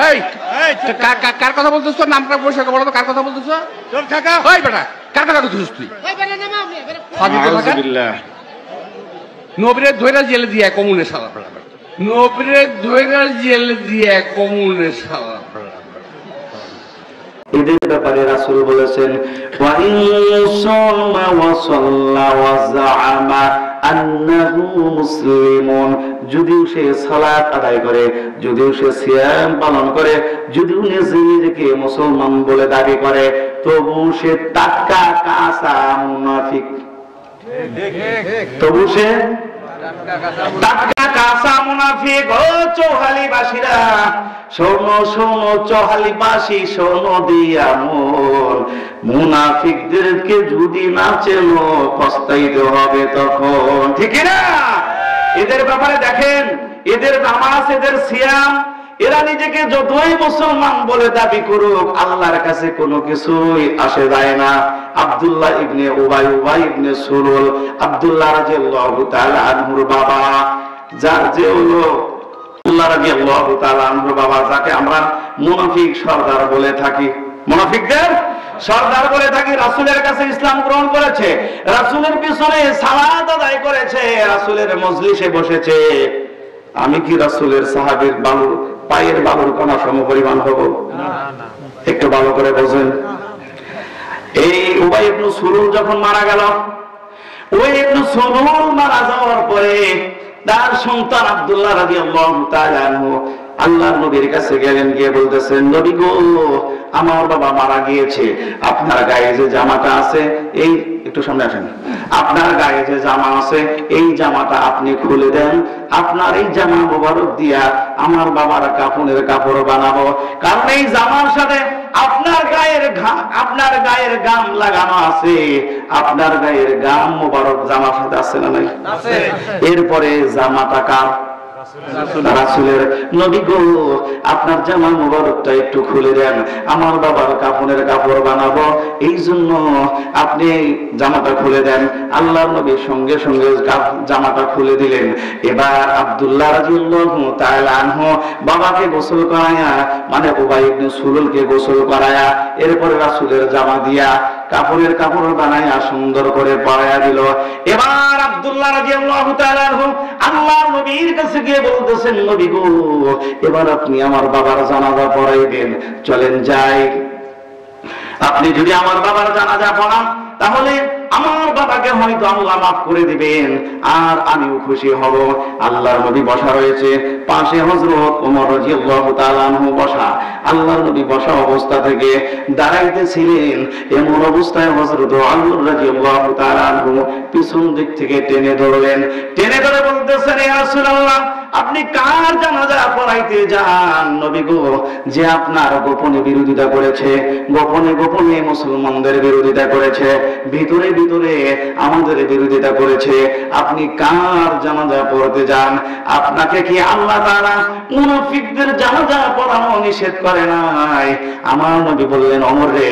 এই কার কথা বলতেছ? নামটা পরিষ্কার বলো তো, কার কথা বলতেছ? ওই বেটা, কার কথা বলতেছিস তুই? নবীরে ধৈরা জেলে দিয়ে কমুনে সালা বেড়া, নবীরে ধৈরা জেলে দিয়ে কমুনে সালা বেড়া। এদের ব্যাপারে রাসূল বলেছেন, ওয়া ইন সামা ওয়া সাল্লা ওয়া যাআমা আন্নাহু মুসলিমুন, যদিও সে সালাত আদায় করে, যদিও সে সিয়াম পালন করে, যদিও নিজেকে মুসলমান বলে দাবি করে, তবু সে টাটকা কাঁচা মুনাফিক। তবু সে টাটকা কাঁচা মুনাফিক। ও চৌহালিবাসীরা শোনো, শোনো চৌহালিবাসী, শোনো দিয়া মন, মুনাফিকদেরকে যদি না চেনো পস্তাইতে হবে তখন, ঠিক না? এদের ব্যাপারে দেখেন, এদের নামাজ, এদের সিয়াম, এরা নিজেকে যতই মুসলমান বলে দাবি করুক, আল্লাহর কাছে কোনো কিছুই আসে যায় না। আব্দুল্লাহ ইবনে উবাই ইবনে সুলুল, আব্দুল্লাহ রাদিয়াল্লাহু তাআলা আনহুর বাবা, যার যে হলো আব্দুল্লাহ রাদিয়াল্লাহু তাআলা আনহুর বাবা, যাকে আমরা মুনাফিক সর্দার বলে থাকি, মুনাফিকদের সর্দার বলে থাকি, রাসূলের কাছে ইসলাম গ্রহণ করেছে, রাসূলের পিছনে সালাত আদায় করেছে, রাসূলের মজলিসে বসেছে। আমি কি রাসূলের সাহাবীর বালুর পায়ের বালুর কণা সমপরিমাণ হব? একটু ভালো করে বোঝেন। এই উবাই ইবনে সুলুল যখন মারা গেল, ওই ইবনে সুলুল মারা যাওয়ার পরে তার সন্তান আব্দুল্লাহ রাদিয়াল্লাহু তাআলা আনহু আল্লাহর নবীর কাছে গেলেন, গিয়ে বলতেছেন, নবী গো, আমার বাবা মারা গিয়েছে, আপনার গায়ে যে জামাটা আছে, এই একটু সামনে আসেন, আপনার গায়ে যে জামা আছে এই জামাটা আপনি খুলে দেন, আপনার এই জামা মোবারক দিয়া আমার বাবার কাফনের কাপড় বানাবো, কারণ এই জামার সাথে আপনার গায়ের গাম লাগানো আছে, আপনার গায়ের গাম মোবারক জামার সাথে আছে না নাই? এরপরে জামাটা কার? রাসূলের। নবী গো, আপনার জামা মুবারকটা একটু খুলে দেন, আমার বাবার কাফনের কাপড় বানাবো, এই জন্য আপনি জামাটা খুলে দেন। আল্লাহর নবী সঙ্গে সঙ্গে জামাটা খুলে দিলেন। এবার আব্দুল্লাহ রাদিয়াল্লাহু তাআলা আনহু বাবাকে গোসল করায়া, মানে উবাই ইবনে সুলুলকে গোসল করায়া, এরপরে রাসূলের জামা দিয়া কাপড়ের কাপড় বানায়া সুন্দর করে পরায়া দিল। এবার আব্দুল্লাহ রাদিয়াল্লাহু তাআলা আনহু আল্লাহর নবীর কাছে গিয়ে বলতেছেন, নবী গো, এবার আপনি আমার বাবার জানাজা পড়াইবেন, চলেন যাই। আপনি যদি আমার বাবার জানাজা পড়ান তাহলে আমার বাবাকে হয়তো আল্লাহ মাফ করে দিবেন, আর আমিও খুশি হব। আল্লাহর নবী বসা রয়েছে, পাশে হযরত ওমর রাদিয়াল্লাহু তাআলা আনহু বসা। আল্লাহর নবী বসা অবস্থা থেকে দাঁড়াইতেছিলেন, এমন অবস্থায় হযরত আলী রাদিয়াল্লাহু তাআলা আনহু পিছন দিক থেকে টেনে ধরলেন, টেনে ধরে বলতেছেন, ইয়া রাসূলুল্লাহ, আপনি কার জানাজা পড়াইতে যান? নবী গো, যে আপনার গোপনে বিরোধিতা করেছে, গোপনে গোপনে মুসলমানদের বিরোধিতা করেছে, ভিতরে ভিতরে আমাদের বিরোধিতা করেছে, আপনি কার জানাজা পড়তে যান? আপনাকে কি আল্লাহ তাআলা মুনাফিকদের জানাজা পড়ানো নিষেধ করে নাই? আমার নবী বললেন, ওমর রে,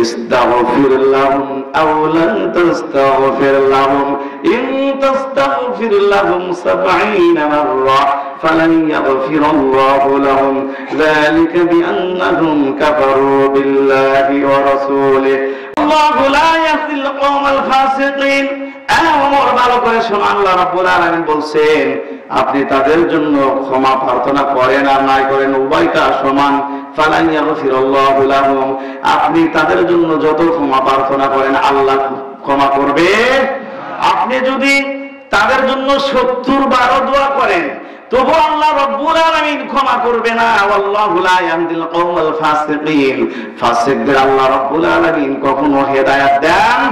ইস্তাগফির লাহুম আও লান তাস্তাগফির লাহুম, ইন তাস্তাগফির লাহুম 70 মাররা ফালান ইয়াগফিরাল্লাহু লাহুম, যালিকা বিআন্নাহুম কাফারু বিল্লাহি ওয়া রাসূলিহি, আল্লাহু লা ইয়াহদিল কওমাল ফাসিকিন। ওমর, ভালো করে শোনো, আল্লাহ রাব্বুল আলামিন বলছেন, আপনি তাদের জন্য ক্ষমা প্রার্থনা করেন আর নাই করেন উভয়টা সমান। ফালান ইয়াগফিরাল্লাহু লাহুম, আপনি তাদের জন্য যত ক্ষমা প্রার্থনা করেন আল্লাহ ক্ষমা করবে। আপনি যদি তাদের জন্য 70 বার দোয়া করেন তবু আল্লাহ রাব্বুল আলামিন ক্ষমা করবে না। আল্লাহু লা ইয়াহদিল কওমাল ফাসিকিন, ফাসিকদের আল্লাহ রাব্বুল আলামিন কখনো হেদায়েত দেন,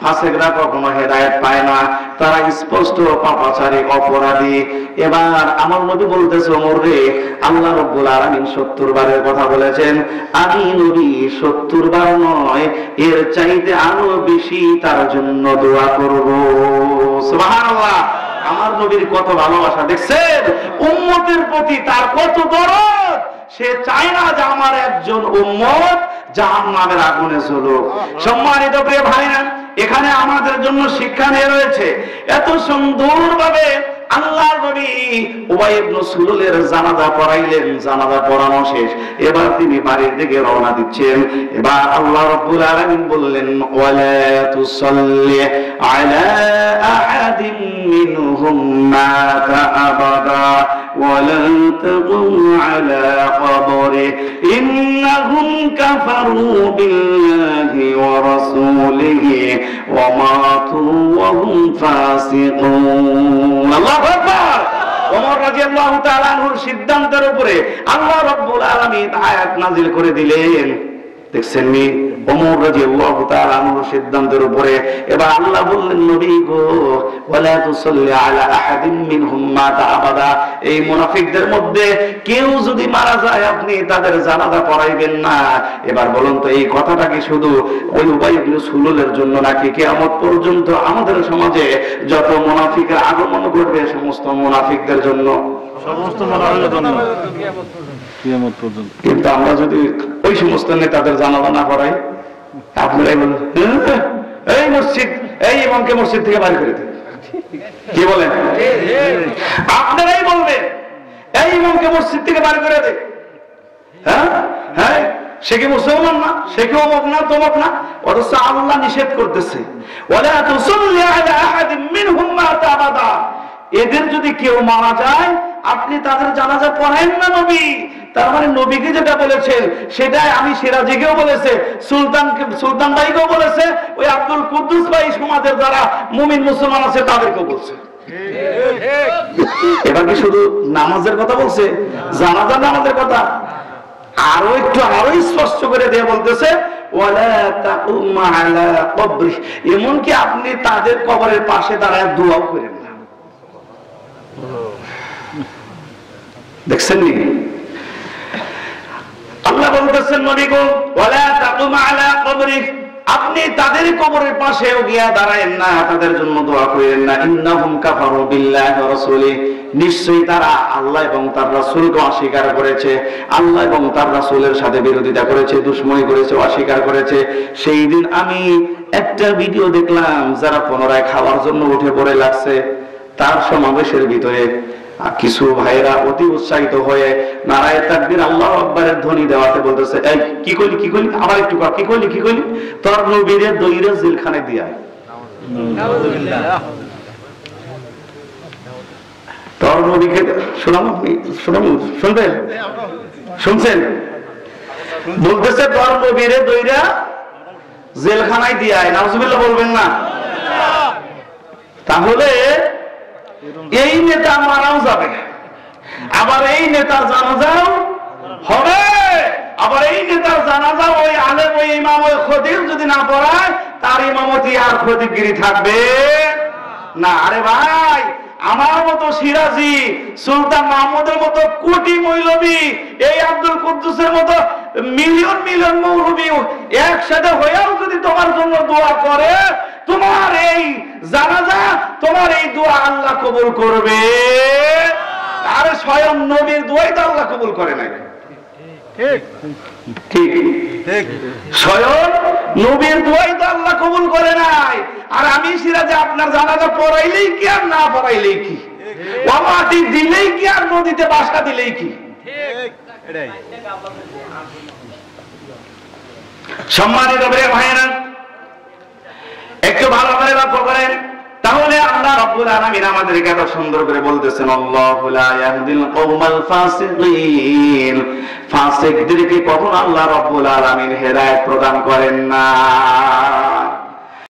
ফাসিকরা কখনো হেদায়েত পায় না, তারা স্পষ্ট পাপাচারী, অপরাধী। এবার আমার নবী বলতেছে, ওমর রে, আল্লাহ রাব্বুল আলামিন 70 বারের কথা বলেছেন, আমি নবী 70 বার নয়, এর চাইতে আরো বেশি তার জন্য দোয়া করব। সুবহানাল্লাহ। আমার নবীর কত ভালোবাসা দেখছেন, উম্মতের প্রতি তার কত দরদ। সে চায় না যে আমার একজন উম্মত জাহান্নামের আগুনে জ্বলুক। সম্মানিত প্রিয় ভাইরা, এখানে আমাদের জন্য শিক্ষা নিয়ে রয়েছে, এত সুন্দরভাবে আল্লাহর নবী উবাই ইবনে সুলুলের জানাজা পড়াইলেন। জানাজা পড়ানো শেষ, এবার তিনি বাড়ির দিকে রওনা দিচ্ছেন। এবার আল্লাহ রাব্বুল আলামিন বললেন, ওয়ালা তুসাল্লি আলা আহাদিন মিনহুম মাতা আবাদা ওয়ালা তাকুম আলা কবরিহি ইন্নাহুম কাফারু বিল্লাহি ওয়া রাসূলিহি ওয়া মাতু ওয়া হুম ফাসিকুন। আল্লাহু আকবার। ওমর রাদিয়াল্লাহু তাআলা আনহুর সিদ্ধান্তের উপরে আল্লাহ রাব্বুল আলামিন আয়াত নাযিল করে দিলেন। দেখছেন নি, ওমর রাদিয়াল্লাহু তাআলা আনহুর সিদ্ধান্তের উপরে এবার আল্লাহ বললেন, নবী গো ওয়ালা তুসাল্লি আলা আহাদিন মিনহুম মাতা আবাদা, এই মুনাফিকদের মধ্যে কেউ যদি মারা যায় আপনি তাদের জানাজা পড়াইবেন না। এবার বলুন তো, এই কথাটা কি শুধু ওই উবাই ইবনে সুলুলের জন্য নাকি কিয়ামত পর্যন্ত আমাদের সমাজে যত মুনাফিকের আগমন ঘটবে সমস্ত মুনাফিকদের জন্য? সমস্ত মুনাফিকদের জন্য কিয়ামত পর্যন্ত। কিন্তু আমরা যদি ওই সমস্ত নেতাদের জানাজা না পড়াই, আপনারাই বলেন এই মসজিদ, এই ইমামকে মসজিদ থেকে বাইরে করে দিন, কি বলেন? আপনারাই বলবেন এই ইমামকে মসজিদ থেকে বাইরে করে দে। হ্যাঁ হ্যাঁ, সে কি মুসলমান না, সে কি অমুক না তমুক না, অথচ আল্লাহ নিষেধ করতেছে ওয়ালা তুসাল্লি আলা আহাদিন মিনহুম মাতা আবাদা, এদের যদি কেউ মারা যায় আপনি তাদের জানাজা পড়ায়েন না নবী। তার মানে নবীকে যেটা বলেছেন সেটাই আমি সিরাজীকেও বলেছে, সুলতান ভাইকেও বলেছে, ওই আব্দুল কুদ্দুস ভাই সমাজের যারা মুমিন মুসলমান আছে তাদেরকেও বলছে। এবার কি শুধু নামাজের কথা বলছে, জানাজা নামাজের কথা আরো স্পষ্ট করে দিয়ে বলতেছে ওয়ালা তাকুম আলা কবরি, এমনকি আপনি তাদের কবরের পাশে দাঁড়ায় দোয়াও করেন না। দেখছেন নি, আল্লাহ বলতেছেন নবী গো ওয়ালা তাকুম আলা কবরি, আপনি তাদের কবরের পাশেও গিয়া দাঁড়ায়েন না, তাদের জন্য দোয়া করেন না। ইন্নাহুম কাফারু বিল্লাহি ওয়া রাসূলিহি, নিশ্চয়ই তারা আল্লাহ এবং তার রাসূলকে অস্বীকার করেছে, আল্লাহ এবং তার রাসূলের সাথে বিরোধিতা করেছে, দুশমনী করেছে, অস্বীকার করেছে। সেই দিন আমি একটা ভিডিও দেখলাম, যারা পুনরায় খাওয়ার জন্য উঠে পড়ে লাগছে, তার সমাবেশের ভিতরে কিছু ভাইরা অতি উৎসাহিত হয়ে নারায়ে তাকবীর আল্লাহু আকবারের ধ্বনি দেওয়াতে বলতেছে, এই কি কইলি কি কইলি, আবার একটু কর, কি কইলি কি কইলি, তোর নবীরে দইরে জেলখানায় দিয়া নাউযুবিল্লাহ। তোর নবীকে শোনাম, আপনি শুনবেন, শুনছেন? বলতেছে তোর নবীরে দইরা জেলখানায় দিয়া নাউযুবিল্লাহ বলবেন না। তাহলে এই নেতা মারাও যাবে, আবার এই নেতার জানাজাও হবে, আবার এই নেতার জানাজা ওই আলেম ওই ইমাম ওই খতিব যদি না পড়ায় তার ইমামতি আর খতিবগিরি থাকবে না। আরে ভাই, আমার মতো সিরাজি, সুলতান মাহমুদের মতো কোটি মৌলবী, এই আব্দুল কুদ্দুসের মতো মিলিয়ন মিলিয়ন মৌলবী একসাথে হয়েও যদি তোমার জন্য দোয়া করে, তোমার এই জানাজা তোমার এই দোয়া আল্লাহ কবুল করবে। আরে স্বয়ং নবীর দোয়াই তো আল্লাহ কবুল করে নাই, ঠিক ঠিক ঠিক, স্বয়ং নবীর দোয়াই তো আল্লাহ কবুল করে নাই। আর আমি সিরাজে আপনার জানাজা পড়াইলেই কি আর না পড়াইলেই কি, মাটি দিলেই কি আর নদীতে বাসা দিলেই কি, সম্মানিত ভাইয়েরা একটু ভালো করে লক্ষ্য করেন। তাহলে আল্লাহ রাব্বুল আলামিন আমাদেরকে এত সুন্দর করে বলতেছেন, আল্লাহু লা ইয়াহদিল কওমাল ফাসিকিন, ফাসিকদেরকে কখনো আল্লাহ রাব্বুল আলামিন হেদায়েত প্রদান করেন না।